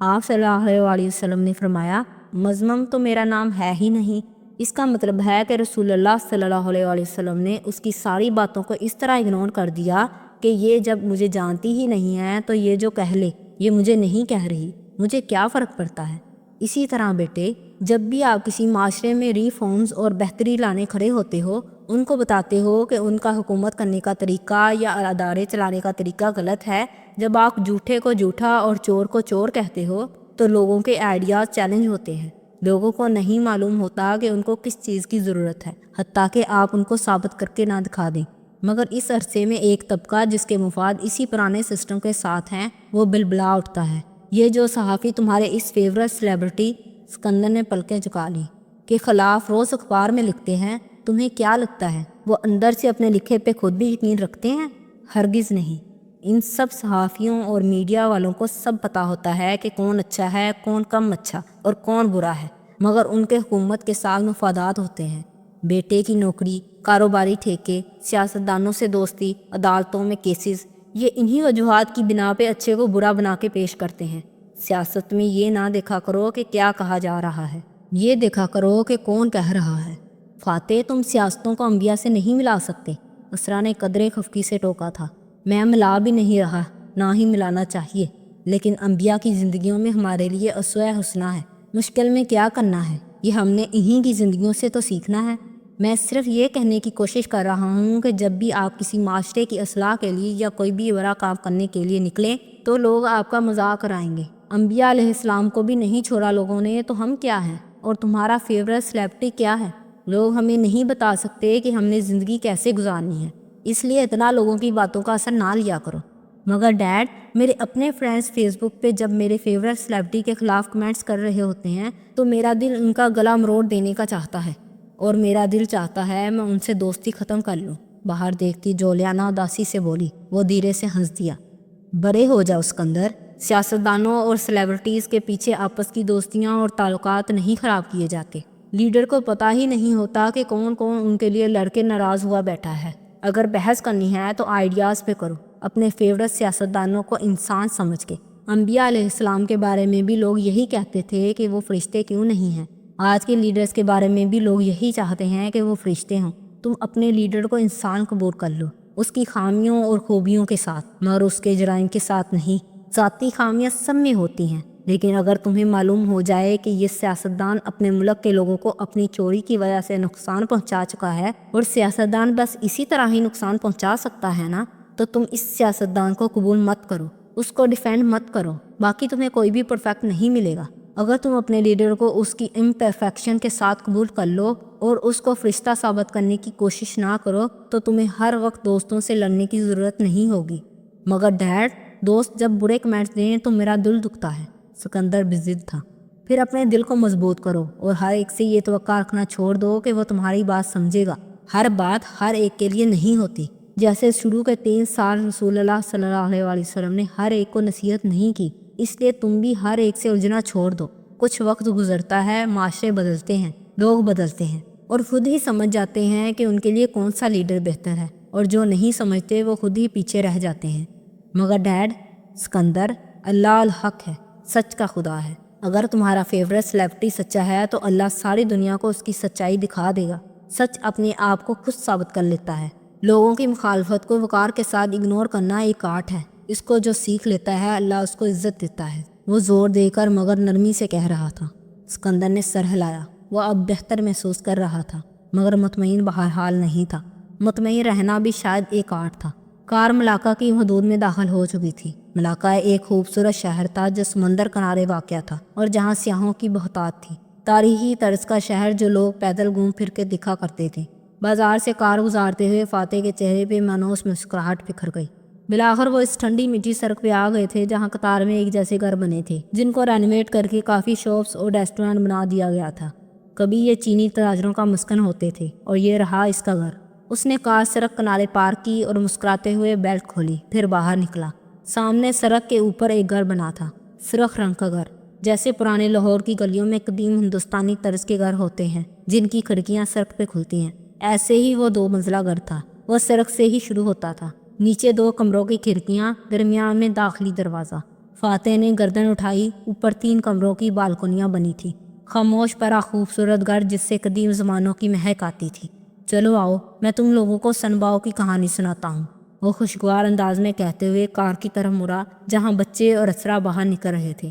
آپ صلی اللہ علیہ وسلم نے فرمایا، مذموم تو میرا نام ہے ہی نہیں۔ اس کا مطلب ہے کہ رسول اللہ صلی اللہ علیہ وسلم نے اس کی ساری باتوں کو اس طرح اگنور کر دیا کہ یہ جب مجھے جانتی ہی نہیں ہے تو یہ جو کہہ لے، یہ مجھے نہیں کہہ رہی، مجھے کیا فرق پڑتا ہے؟ اسی طرح بیٹے، جب بھی آپ کسی معاشرے میں ریفارمز اور بہتری لانے کھڑے ہوتے ہو، ان کو بتاتے ہو کہ ان کا حکومت کرنے کا طریقہ یا ادارے چلانے کا طریقہ غلط ہے، جب آپ جھوٹے کو جھوٹا اور چور کو چور کہتے ہو، تو لوگوں کے آئیڈیاز چیلنج ہوتے ہیں۔ لوگوں کو نہیں معلوم ہوتا کہ ان کو کس چیز کی ضرورت ہے، حتیٰ کہ آپ ان کو ثابت کر کے نہ دکھا دیں۔ مگر اس عرصے میں ایک طبقہ جس کے مفاد اسی پرانے سسٹم کے ساتھ ہیں، وہ بلبلا اٹھتا ہے۔ یہ جو صحافی تمہارے اس فیورٹ سیلیبریٹی سکندر نے پلکیں جھکا لی کے خلاف روز اخبار میں لکھتے ہیں، تمہیں کیا لگتا ہے وہ اندر سے اپنے لکھے پہ خود بھی یقین رکھتے ہیں؟ ہرگز نہیں۔ ان سب صحافیوں اور میڈیا والوں کو سب پتہ ہوتا ہے کہ کون اچھا ہے، کون کم اچھا اور کون برا ہے، مگر ان کے حکومت کے ساتھ مفادات ہوتے ہیں۔ بیٹے کی نوکری، کاروباری ٹھیکے، سیاستدانوں سے دوستی، عدالتوں میں کیسز، یہ انہی وجوہات کی بنا پہ اچھے کو برا بنا کے پیش کرتے ہیں۔ سیاست میں یہ نہ دیکھا کرو کہ کیا کہا جا رہا ہے، یہ دیکھا کرو کہ کون کہہ رہا ہے۔ فاتح، تم سیاستوں کو انبیاء سے نہیں ملا سکتے، اسرا نے قدرے خفگی سے ٹوکا تھا۔ میں ملا بھی نہیں رہا، نہ ہی ملانا چاہیے، لیکن انبیاء کی زندگیوں میں ہمارے لیے اسوہ حسنہ ہے۔ مشکل میں کیا کرنا ہے، یہ ہم نے انہی کی زندگیوں سے تو سیکھنا ہے۔ میں صرف یہ کہنے کی کوشش کر رہا ہوں کہ جب بھی آپ کسی معاشرے کی اصلاح کے لیے یا کوئی بھی بڑا کام کرنے کے لیے نکلیں تو لوگ آپ کا مذاق کرائیں گے۔ انبیاء علیہ السلام کو بھی نہیں چھوڑا لوگوں نے، تو ہم کیا ہیں؟ اور تمہارا فیورٹ سیلیبریٹی کیا ہے؟ لوگ ہمیں نہیں بتا سکتے کہ ہم نے زندگی کیسے گزارنی ہے، اس لیے اتنا لوگوں کی باتوں کا اثر نہ لیا کرو۔ مگر ڈیڈ، میرے اپنے فرینڈز فیس بک پہ جب میرے فیورٹ سیلیبریٹی کے خلاف کمنٹس کر رہے ہوتے ہیں تو میرا دل ان کا گلا مروڑ دینے کا چاہتا ہے، اور میرا دل چاہتا ہے میں ان سے دوستی ختم کر لوں۔ باہر دیکھتی جولیانا اداسی سے بولی۔ وہ دھیرے سے ہنس دیا۔ بڑے ہو جاؤ سکندر، سیاستدانوں اور سیلیبریٹیز کے پیچھے آپس کی دوستیاں اور تعلقات نہیں خراب کیے جاتے۔ لیڈر کو پتہ ہی نہیں ہوتا کہ کون کون ان کے لیے لڑ کے ناراض ہوا بیٹھا ہے۔ اگر بحث کرنی ہے تو آئیڈیاز پہ کرو، اپنے فیورٹ سیاستدانوں کو انسان سمجھ کے۔ انبیاء علیہ السلام کے بارے میں بھی لوگ یہی کہتے تھے کہ وہ فرشتے کیوں نہیں ہیں۔ آج کے لیڈرز کے بارے میں بھی لوگ یہی چاہتے ہیں کہ وہ فرشتے ہوں۔ تم اپنے لیڈر کو انسان قبول کر لو، اس کی خامیوں اور خوبیوں کے ساتھ، مگر اس کے جرائم کے ساتھ نہیں۔ ذاتی خامیاں سب میں ہوتی ہیں، لیکن اگر تمہیں معلوم ہو جائے کہ یہ سیاستدان اپنے ملک کے لوگوں کو اپنی چوری کی وجہ سے نقصان پہنچا چکا ہے، اور سیاستدان بس اسی طرح ہی نقصان پہنچا سکتا ہے نا، تو تم اس سیاستدان کو قبول مت کرو، اس کو ڈیفینڈ مت کرو۔ باقی تمہیں کوئی بھی پرفیکٹ نہیں ملے گا۔ اگر تم اپنے لیڈر کو اس کی امپرفیکشن کے ساتھ قبول کر لو اور اس کو فرشتہ ثابت کرنے کی کوشش نہ کرو تو تمہیں ہر وقت دوستوں سے لڑنے کی ضرورت نہیں ہوگی۔ مگر ڈیڈ، دوست جب برے کمنٹس دیں تو میرا دل دکھتا ہے، سکندر بضد تھا۔ پھر اپنے دل کو مضبوط کرو اور ہر ایک سے یہ توقع رکھنا چھوڑ دو کہ وہ تمہاری بات سمجھے گا۔ ہر بات ہر ایک کے لیے نہیں ہوتی۔ جیسے شروع کے 3 سال رسول اللہ صلی اللہ علیہ وسلم نے ہر ایک کو نصیحت نہیں کی، اس لیے تم بھی ہر ایک سے الجھنا چھوڑ دو۔ کچھ وقت گزرتا ہے، معاشرے بدلتے ہیں، لوگ بدلتے ہیں، اور خود ہی سمجھ جاتے ہیں کہ ان کے لیے کون سا لیڈر بہتر ہے، اور جو نہیں سمجھتے وہ خود ہی پیچھے رہ جاتے ہیں۔ مگر ڈیڈ، سکندر، اللہ الحق ہے، سچ کا خدا ہے۔ اگر تمہارا فیورٹ سیلیبریٹی سچا ہے تو اللہ ساری دنیا کو اس کی سچائی دکھا دے گا۔ سچ اپنے آپ کو خود ثابت کر لیتا ہے۔ لوگوں کی مخالفت کو وقار کے ساتھ اگنور کرنا ایک آرٹ ہے۔ اس کو جو سیکھ لیتا ہے اللہ اس کو عزت دیتا ہے۔ وہ زور دے کر مگر نرمی سے کہہ رہا تھا۔ سکندر نے سر ہلایا۔ وہ اب بہتر محسوس کر رہا تھا، مگر مطمئن بہرحال نہیں تھا۔ مطمئن رہنا بھی شاید ایک آرٹ تھا۔ کار ملاقہ کی حدود میں داخل ہو چکی تھی۔ ملاقہ ایک خوبصورت شہر تھا جو سمندر کنارے واقع تھا اور جہاں سیاحوں کی بہتات تھی۔ تاریخی طرز کا شہر جو لوگ پیدل گھوم پھر کے دکھا کرتے تھے۔ بازار سے کار گزارتے ہوئے فاتح کے چہرے پہ مانوس مسکراہٹ بکھر گئی۔ بالآخر وہ اس ٹھنڈی میٹھی سڑک پہ آ گئے تھے جہاں قطار میں ایک جیسے گھر بنے تھے، جن کو رینویٹ کر کے کافی شاپس اور ریسٹورانٹ بنا دیا گیا تھا۔ کبھی یہ چینی تاجروں کا مسکن ہوتے تھے اور یہ رہا اس کا گھر۔ اس نے کار سڑک کنارے پارک کی اور مسکراتے ہوئے بیلٹ کھولی، پھر باہر نکلا۔ سامنے سڑک کے اوپر ایک گھر بنا تھا، سرخ رنگ کا گھر، جیسے پرانے لاہور کی گلیوں میں قدیم ہندوستانی طرز کے گھر ہوتے ہیں جن کی کھڑکیاں سڑک پہ کھلتی ہیں۔ ایسے ہی وہ 2 منزلہ گھر تھا۔ وہ سڑک سے ہی شروع ہوتا تھا، نیچے 2 کمروں کی کھڑکیاں، درمیان میں داخلی دروازہ۔ فاتح نے گردن اٹھائی۔ اوپر 3 کمروں کی بالکنیاں بنی تھی۔ خاموش پرا خوبصورت گھر جس سے قدیم زمانوں کی مہک آتی تھی۔ چلو آؤ، میں تم لوگوں کو سنباؤ کی کہانی سناتا ہوں، وہ خوشگوار انداز میں کہتے ہوئے کار کی طرف مڑا جہاں بچے اور اسرا باہر نکل رہے تھے۔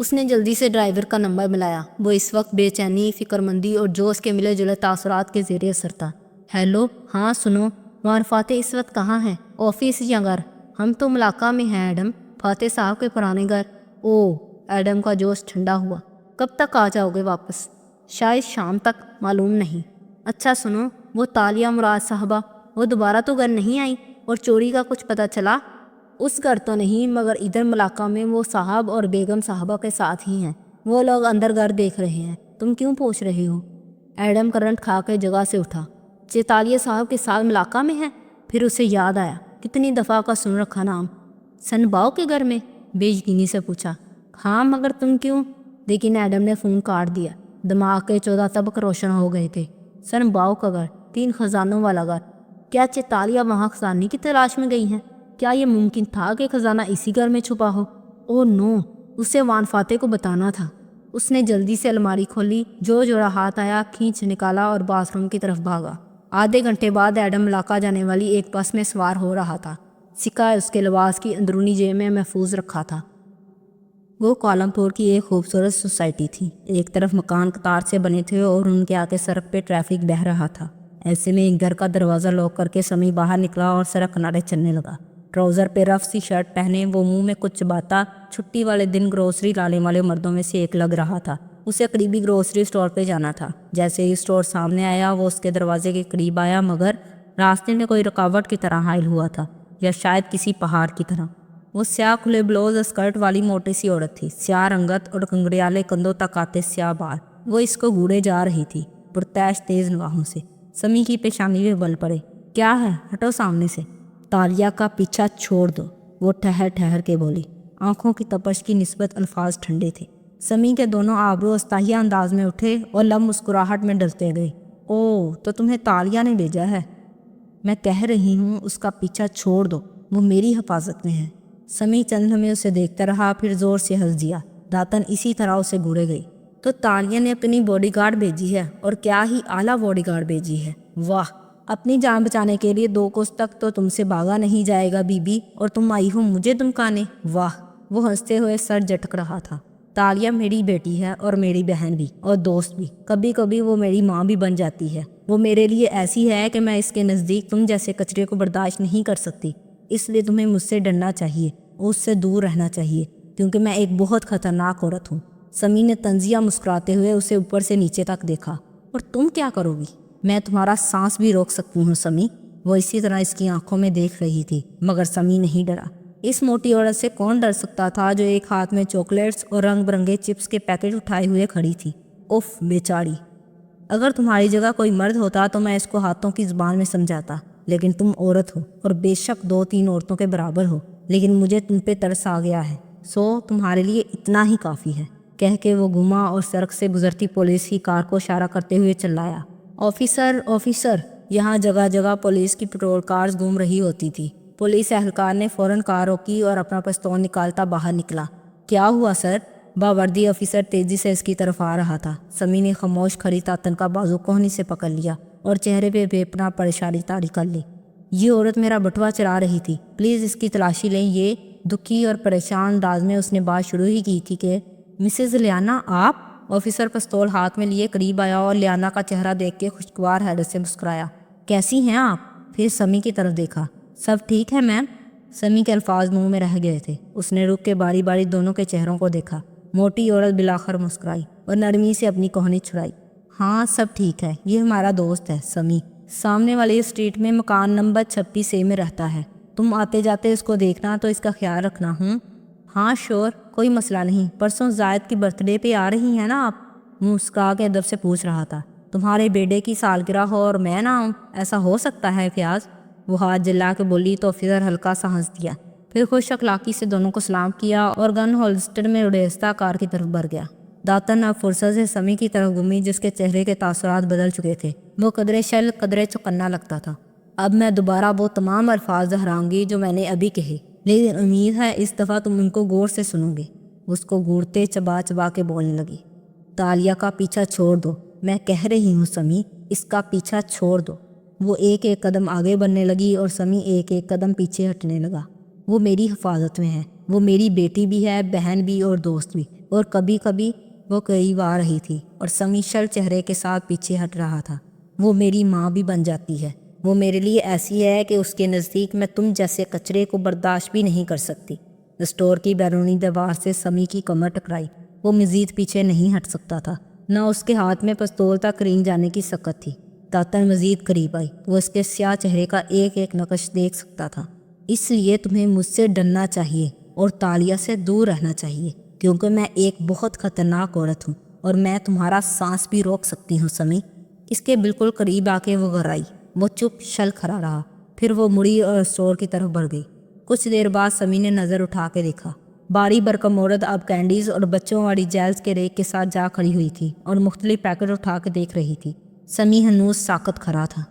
اس نے جلدی سے ڈرائیور کا نمبر ملایا۔ وہ اس وقت بے چینی، فکر مندی اور جوش کے ملے جلے تاثرات کے زیر اثر تھا۔ ہیلو، ہاں سنو، وہاں فاتح اس وقت کہاں ہے؟ آفس یا گھر؟ ہم تو ملاقہ میں ہیں ایڈم، فاتح صاحب کے پرانے گھر۔ اوہ، ایڈم کا جوش ٹھنڈا ہوا۔ کب تک آ جاؤ گے واپس؟ شاید شام تک، معلوم نہیں۔ اچھا سنو، وہ تالیہ مراد صاحبہ، وہ دوبارہ تو گھر نہیں آئی؟ اور چوری کا کچھ پتہ چلا؟ اس گھر تو نہیں، مگر ادھر ملاقہ میں وہ صاحب اور بیگم صاحبہ کے ساتھ ہی ہیں۔ وہ لوگ اندر گھر دیکھ رہے ہیں۔ تم کیوں پوچھ رہے ہو؟ ایڈم کرنٹ کھا کے جگہ سے اٹھا۔ چیتالیہ صاحب کے ساتھ ملاقہ میں ہے؟ پھر اسے یاد آیا، کتنی دفعہ کا سن رکھا نام۔ سن باؤ کے گھر میں؟ بے یقینی سے پوچھا۔ ہاں، مگر تم کیوں؟ لیکن ایڈم نے فون کاٹ دیا۔ دماغ کے 14 طبق روشن ہو گئے تھے۔ سن باؤ کا گھر، 3 خزانوں والا گھر۔ کیا چیتالیہ وہاں خزانے کی تلاش میں گئی ہیں؟ کیا یہ ممکن تھا کہ خزانہ اسی گھر میں چھپا ہو؟ اوہ نو، اسے وان فاتح کو بتانا تھا۔ اس نے جلدی سے الماری کھولی، جو جوڑا ہاتھ آیا کھینچ نکالا اور باتھ روم کی طرف بھاگا۔ آدھے گھنٹے بعد ایڈم ملاقہ جانے والی ایک بس میں سوار ہو رہا تھا۔ سکہ اس کے لباس کی اندرونی جیب میں محفوظ رکھا تھا۔ وہ کوالمپور کی ایک خوبصورت سوسائٹی تھی۔ ایک طرف مکان قطار سے بنے تھے اور ان کے آگے سڑک پہ ٹریفک بہہ رہا تھا۔ ایسے میں ایک گھر کا دروازہ لاک کر کے سمی باہر نکلا اور سڑک کنارے چلنے لگا۔ ٹراؤزر پہ رف سی شرٹ پہنے وہ منہ میں کچھ چباتا چھٹی والے دن گروسری لانے والے مردوں میں سے ایک لگ رہا تھا۔ اسے قریبی گروسری سٹور پہ جانا تھا۔ جیسے ہی سٹور سامنے آیا وہ اس کے دروازے کے قریب آیا، مگر راستے میں کوئی رکاوٹ کی طرح حائل ہوا تھا، یا شاید کسی پہاڑ کی طرح۔ وہ سیاہ کھلے بلوز اسکرٹ والی موٹی سی عورت تھی، سیاہ رنگت اور کنگریالے کندھوں تک آتے سیاہ بال۔ وہ اس کو گھوڑے جا رہی تھی پرتعش تیز نگاہوں سے۔ سمی کی پیشانی میں بل پڑے۔ کیا ہے؟ ہٹو سامنے سے۔ تالیہ کا پیچھا چھوڑ دو، وہ ٹھہر ٹھہر کے بولی۔ آنکھوں کی تپش کی نسبت الفاظ ٹھنڈے تھے۔ سمی کے دونوں آبرو استاہیہ انداز میں اٹھے اور لب مسکراہٹ میں ڈلتے گئے۔ اوہ، تو تمہیں تالیہ نے بھیجا ہے؟ میں کہہ رہی ہوں اس کا پیچھا چھوڑ دو، وہ میری حفاظت میں ہے۔ سمی چند لمحے اسے دیکھتا رہا، پھر زور سے ہنس دیا۔ داتن اسی طرح اسے گھوڑے گئی۔ تو تالیہ نے اپنی باڈی گارڈ بھیجی ہے، اور کیا ہی اعلیٰ باڈی گارڈ بھیجی ہے۔ واہ، اپنی جان بچانے کے لیے 2 کوس تک تو تم سے بھاگا نہیں جائے گا بی بی، اور تم آئی ہو مجھے دمکانے۔ واہ، وہ ہنستے ہوئے سر جھٹک رہا تھا۔ تالیہ میری بیٹی ہے اور میری بہن بھی اور دوست بھی، کبھی کبھی وہ میری ماں بھی بن جاتی ہے۔ وہ میرے لیے ایسی ہے کہ میں اس کے نزدیک تم جیسے کچرے کو برداشت نہیں کر سکتی۔ اس لیے تمہیں مجھ سے ڈرنا چاہیے، اس سے دور رہنا چاہیے، کیونکہ میں ایک بہت خطرناک عورت ہوں۔ سمی نے طنزیہ مسکراتے ہوئے اسے اوپر سے نیچے تک دیکھا۔ اور تم کیا کرو گی؟ میں تمہارا سانس بھی روک سکتی ہوں سمی۔ وہ اسی طرح اس کی آنکھوں میں دیکھ رہی تھی، مگر سمی نہیں ڈرا۔ اس موٹی عورت سے کون ڈر سکتا تھا جو ایک ہاتھ میں چاکلیٹس اور رنگ برنگے چپس کے پیکٹ اٹھائے ہوئے کھڑی تھی۔ اف بیچاری، اگر تمہاری جگہ کوئی مرد ہوتا تو میں اس کو ہاتھوں کی زبان میں سمجھاتا، لیکن تم عورت ہو، اور بے شک 2-3 عورتوں کے برابر ہو، لیکن مجھے تم پہ ترس آ گیا ہے، سو تمہارے لیے اتنا ہی کافی ہے۔ کہہ کے وہ گھما اور سڑک سے گزرتی پولیس کی کار کو اشارہ کرتے ہوئے چلایا۔ Officer, officer! یہاں جگہ جگہ پولیس کی پیٹرول کارز گھوم رہی ہوتی تھی۔ پولیس اہلکار نے فوراً کار روکی اور اپنا پستول نکالتا باہر نکلا۔ کیا ہوا سر؟ باوردی آفیسر تیزی سے اس کی طرف آ رہا تھا۔ سمی نے خاموش کھڑی داتن کا بازو کوہنی سے پکڑ لیا اور چہرے پہ بے پناہ پریشانی طاری کر لی۔ یہ عورت میرا بٹوا چلا رہی تھی، پلیز اس کی تلاشی لیں۔ یہ دکھی اور پریشان انداز میں اس نے بات شروع ہی کی تھی کہ مسز لیانا آپ؟ آفیسر پستول ہاتھ میں لیے قریب آیا اور لیانا کا چہرہ دیکھ کے خوشگوار حیرت سے مسکرایا۔ کیسی ہیں آپ؟ پھر سمی کی طرف دیکھا۔ سب ٹھیک ہے میم؟ سمی کے الفاظ منہ میں رہ گئے تھے۔ اس نے رک کے باری باری دونوں کے چہروں کو دیکھا۔ موٹی عورت بلاخر مسکرائی اور نرمی سے اپنی کوہنی چھڑائی۔ ہاں سب ٹھیک ہے، یہ ہمارا دوست ہے سمی، سامنے والی اسٹریٹ میں مکان نمبر 26 میں رہتا ہے۔ تم آتے جاتے اس کو دیکھنا تو اس کا خیال رکھنا۔ ہاں شور، کوئی مسئلہ نہیں۔ پرسوں زائد کی برتھ ڈے پہ آ رہی ہیں نا آپ؟ مسکرا کے ادب سے پوچھ رہا تھا۔ تمہارے بیٹے کی سالگرہ ہو اور میں نہ آؤں، ایسا ہو سکتا ہے فیاض؟ وہ ہاتھ جلا کے بولی تو آفیسر ہلکا سا ہنس دیا، پھر خوش اخلاقی سے دونوں کو سلام کیا اور گن ہولسٹر میں اڑیستہ کار کی طرف بڑھ گیا۔ داتن اب فرصت سے سمی کی طرف گھومی جس کے چہرے کے تاثرات بدل چکے تھے۔ وہ قدرے شل قدرے چوکنا لگتا تھا۔ اب میں دوبارہ وہ تمام الفاظ دہراؤں گی جو میں نے ابھی کہے، لیکن امید ہے اس دفعہ تم ان کو غور سے سنو گے۔ اس کو گھورتے چبا چبا کے بولنے لگی۔ تالیہ کا پیچھا چھوڑ دو، میں کہہ رہی ہوں سمی، اس کا پیچھا چھوڑ دو۔ وہ ایک ایک قدم آگے بڑھنے لگی اور سمی ایک ایک قدم پیچھے ہٹنے لگا۔ وہ میری حفاظت میں ہے، وہ میری بیٹی بھی ہے، بہن بھی اور دوست بھی، اور کبھی کبھی وہ قریب آ رہی تھی اور سمی شل چہرے کے ساتھ پیچھے ہٹ رہا تھا۔ وہ میری ماں بھی بن جاتی ہے، وہ میرے لیے ایسی ہے کہ اس کے نزدیک میں تم جیسے کچرے کو برداشت بھی نہیں کر سکتی۔ اسٹور کی بیرونی دیوار سے سمی کی کمر ٹکرائی۔ وہ مزید پیچھے نہیں ہٹ سکتا تھا، نہ اس کے ہاتھ میں پستول تک رینگ جانے کی سکت تھی۔ داتن مزید قریب آئی، وہ اس کے سیاہ چہرے کا ایک ایک نقش دیکھ سکتا تھا۔ اس لیے تمہیں مجھ سے ڈرنا چاہیے اور تالیہ سے دور رہنا چاہیے، کیونکہ میں ایک بہت خطرناک عورت ہوں اور میں تمہارا سانس بھی روک سکتی ہوں۔ سمی اس کے بالکل قریب آ کے وہ گھرائی۔ وہ چپ شل کھڑا رہا، پھر وہ مڑی اور اسٹور کی طرف بڑھ گئی۔ کچھ دیر بعد سمی نے نظر اٹھا کے دیکھا۔ باری برکم عورت اب کینڈیز اور بچوں والی جیلز کے ریک کے ساتھ جا کھڑی ہوئی تھی اور مختلف پیکٹ اٹھا کے دیکھ رہی تھی۔ سمی ہنوز ساکت کھڑا تھا۔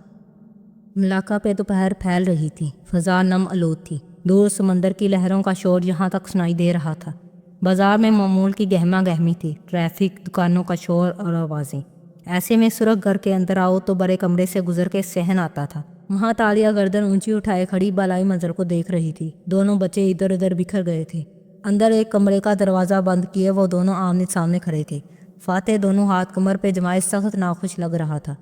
علاقہ پہ دوپہر پھیل رہی تھی، فضا نم آلود تھی۔ دور سمندر کی لہروں کا شور یہاں تک سنائی دے رہا تھا۔ بازار میں معمول کی گہما گہمی تھی، ٹریفک، دکانوں کا شور اور آوازیں۔ ایسے میں سرخ گھر کے اندر آؤ تو بڑے کمرے سے گزر کے صحن آتا تھا۔ وہاں تالیہ گردن اونچی اٹھائے کھڑی بالائی منظر کو دیکھ رہی تھی۔ دونوں بچے ادھر ادھر بکھر گئے تھے۔ اندر ایک کمرے کا دروازہ بند کیے وہ دونوں آمنے سامنے کھڑے تھے۔ فاتح دونوں ہاتھ کمر پہ جمائے سخت ناخوش لگ رہا تھا۔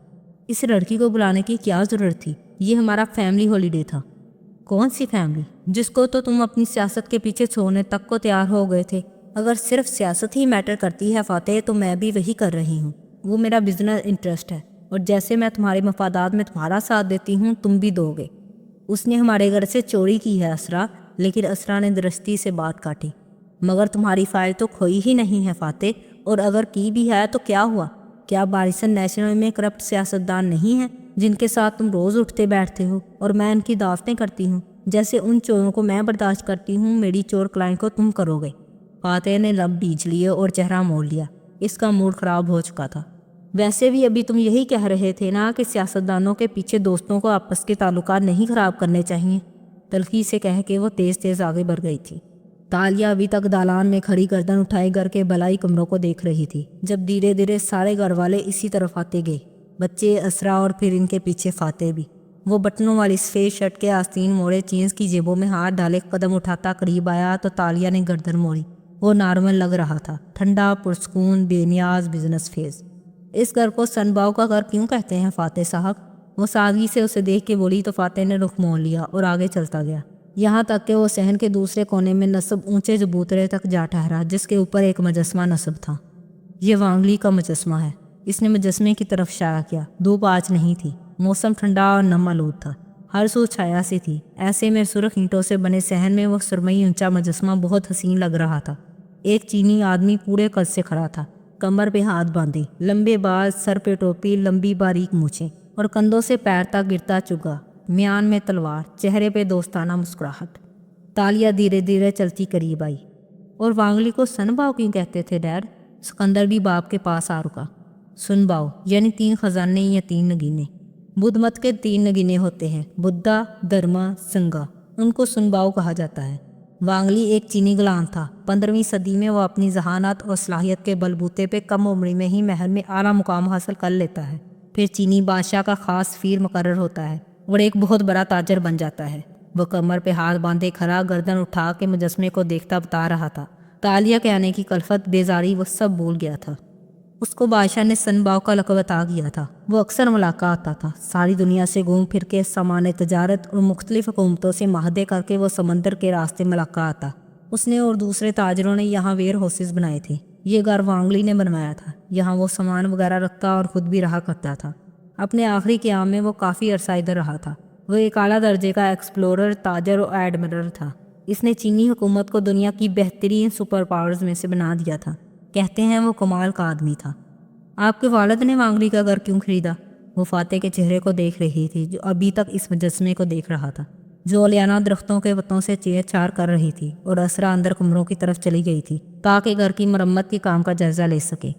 اس لڑکی کو بلانے کی کیا ضرورت تھی؟ یہ ہمارا فیملی ہالی ڈے تھا۔ کون سی فیملی؟ جس کو تو تم اپنی سیاست کے پیچھے چھوڑنے تک کو تیار ہو گئے تھے۔ اگر صرف سیاست ہی میٹر کرتی ہے فاتح، تو میں بھی وہی کر رہی ہوں۔ وہ میرا بزنس انٹرسٹ ہے، اور جیسے میں تمہارے مفادات میں تمہارا ساتھ دیتی ہوں، تم بھی دو گے۔ اس نے ہمارے گھر سے چوری کی ہے اسرا، لیکن اسرا نے درستی سے بات کاٹی۔ مگر تمہاری فائل تو کھوئی ہی نہیں ہے فاتح، اور اگر کی بھی ہے تو کیا ہوا؟ کیا بارسن نیشنل میں کرپٹ سیاستدان نہیں ہیں جن کے ساتھ تم روز اٹھتے بیٹھتے ہو اور میں ان کی دعوتیں کرتی ہوں؟ جیسے ان چوروں کو میں برداشت کرتی ہوں، میری چور کلائنٹ کو تم کرو گے۔ فاتح نے لب بیج لیے اور چہرہ موڑ لیا۔ اس کا موڈ خراب ہو چکا تھا۔ ویسے بھی ابھی تم یہی کہہ رہے تھے نا کہ سیاستدانوں کے پیچھے دوستوں کو آپس کے تعلقات نہیں خراب کرنے چاہیے۔ تلخی سے کہہ کے وہ تیز تیز آگے بڑھ گئی تھی۔ تالیہ ابھی تک دالان میں کھڑی گردن اٹھائے گھر کے بلائی کمروں کو دیکھ رہی تھی، جب دھیرے دھیرے سارے گھر والے اسی طرف آتے گئے، بچے، اسرا اور پھر ان کے پیچھے فاتح بھی۔ وہ بٹنوں والی سفید شرٹ کے آستین موڑے جینس کی جیبوں میں ہاتھ ڈالے قدم اٹھاتا قریب آیا تو تالیہ نے گردن موڑی۔ وہ نارمل لگ رہا تھا، ٹھنڈا، پرسکون، بے نیاز، بزنس فیس۔ اس گھر کو سن باؤ کا گھر کیوں کہتے ہیں فاتح صاحب؟ وہ سادگی سے اسے دیکھ کے بولی تو فاتح نے رخ موڑ لیا اور آگے چلتا گیا، یہاں تک کہ وہ صحن کے دوسرے کونے میں نصب اونچے چبوترے تک جا ٹھہرا، جس کے اوپر ایک مجسمہ نصب تھا۔ یہ وانگلی کا مجسمہ ہے۔ اس نے مجسمے کی طرف اشارہ کیا۔ دھوپ آج نہیں تھی، موسم ٹھنڈا اور نم آلود تھا، ہر سو چھایا سی تھی۔ ایسے میں سرخ اینٹوں سے بنے صحن میں وہ سرمئی اونچا مجسمہ بہت حسین لگ رہا تھا۔ ایک چینی آدمی پورے قد سے کھڑا تھا، کمر پہ ہاتھ باندھے، لمبے بال، سر پہ ٹوپی، لمبی باریک مونچھیں اور کندھوں سے پیر تک گرتا چگا، میان میں تلوار، چہرے پہ دوستانہ مسکراہٹ۔ تالیہ دھیرے دھیرے چلتی قریب آئی۔ اور وانگلی کو سن باؤ کیوں کہتے تھے ڈیڈ؟ سکندر بھی باپ کے پاس آ رکا۔ سن باؤ یعنی 3 خزانے یا 3 نگینے۔ بدھ مت کے 3 نگینے ہوتے ہیں، بدھا، دھرما، سنگا، ان کو سن باؤ کہا جاتا ہے۔ وانگلی ایک چینی غلام تھا۔ 15ویں صدی میں وہ اپنی ذہانت اور صلاحیت کے بلبوتے پہ کم عمری میں ہی محل میں اعلیٰ مقام حاصل کر لیتا ہے، پھر چینی بادشاہ کا خاص سفیر مقرر ہوتا ہے اور ایک بہت بڑا تاجر بن جاتا ہے۔ وہ کمر پہ ہاتھ باندھے کھڑا، گردن اٹھا کے مجسمے کو دیکھتا بتا رہا تھا۔ تالیہ کے آنے کی کلفت، بیزاری، وہ سب بھول گیا تھا۔ اس کو بادشاہ نے سن باؤ کا لقب عطا کیا تھا۔ وہ اکثر ملاقات آتا تھا، ساری دنیا سے گھوم پھر کے سامان تجارت اور مختلف حکومتوں سے معاہدے کر کے وہ سمندر کے راستے ملاقات آتا۔ اس نے اور دوسرے تاجروں نے یہاں ویئر ہاؤسز بنائے تھے۔ یہ گھر وانگلی نے بنوایا تھا۔ یہاں وہ سامان وغیرہ رکھتا اور خود بھی رہا کرتا تھا۔ اپنے آخری قیام میں وہ کافی عرصہ ادھر رہا تھا۔ وہ ایک اعلیٰ درجے کا ایکسپلورر، تاجر اور ایڈمرل تھا۔ اس نے چینی حکومت کو دنیا کی بہترین سپر پاورز میں سے بنا دیا تھا۔ کہتے ہیں وہ کمال کا آدمی تھا۔ آپ کے والد نے وانگلی کا گھر کیوں خریدا؟ وہ فاتح کے چہرے کو دیکھ رہی تھی، جو ابھی تک اس مجسمے کو دیکھ رہا تھا۔ جولیانا درختوں کے پتوں سے چیر چار کر رہی تھی اور اسرا اندر کمروں کی طرف چلی گئی تھی تاکہ گھر کی مرمت کے کام کا جائزہ لے سکے۔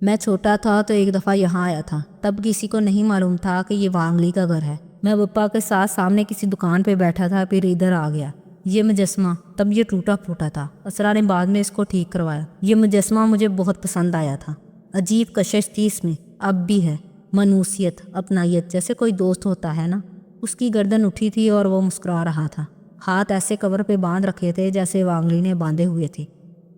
میں چھوٹا تھا تو ایک دفعہ یہاں آیا تھا، تب کسی کو نہیں معلوم تھا کہ یہ وانگلی کا گھر ہے۔ میں پپا کے ساتھ سامنے کسی دکان پہ بیٹھا تھا، پھر ادھر آ گیا۔ یہ مجسمہ تب یہ ٹوٹا پھوٹا تھا، اسرا نے بعد میں اس کو ٹھیک کروایا۔ یہ مجسمہ مجھے بہت پسند آیا تھا، عجیب کشش تھی اس میں، اب بھی ہے، منوسیت، اپنائیت، جیسے کوئی دوست ہوتا ہے نا۔ اس کی گردن اٹھی تھی اور وہ مسکرا رہا تھا، ہاتھ ایسے کور پہ باندھ رکھے تھے جیسے وانگلی نے باندھے ہوئے تھے۔